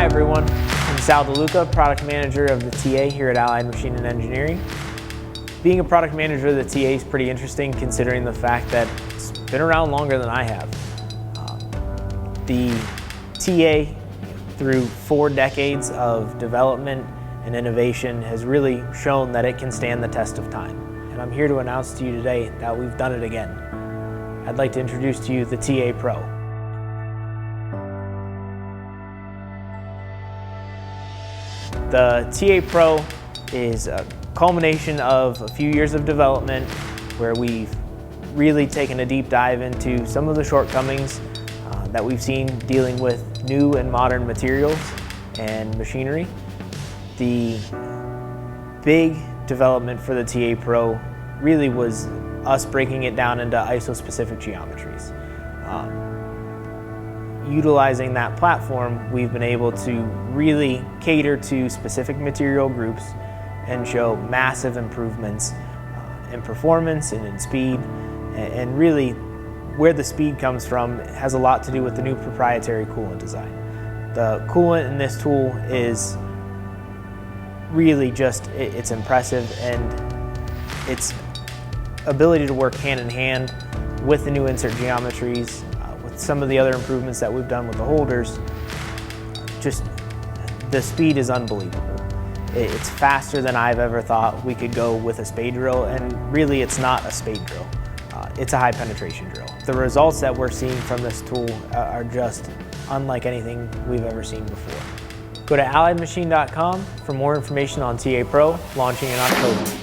Hi everyone, I'm Sal Deluca, Product Manager of the TA here at Allied Machine and Engineering. Being a Product Manager of the TA is pretty interesting considering the fact that it's been around longer than I have. The TA, through 4 decades of development and innovation, has really shown that it can stand the test of time. And I'm here to announce to you today that we've done it again. I'd like to introduce to you the TA Pro. The TA Pro is a culmination of a few years of development where we've really taken a deep dive into some of the shortcomings that we've seen dealing with new and modern materials and machinery. The big development for the TA Pro really was us breaking it down into ISO-specific geometries. Utilizing that platform, we've been able to really cater to specific material groups and show massive improvements in performance and in speed. And really, where the speed comes from has a lot to do with the new proprietary coolant design. The coolant in this tool is really just, it's impressive, and its ability to work hand in hand with the new insert geometries, with some of the other improvements that we've done with the holders, just the speed is unbelievable. It's faster than I've ever thought we could go with a spade drill, and really it's not a spade drill. It's a high penetration drill. The results that we're seeing from this tool are just unlike anything we've ever seen before. Go to alliedmachine.com for more information on TA Pro, launching in October.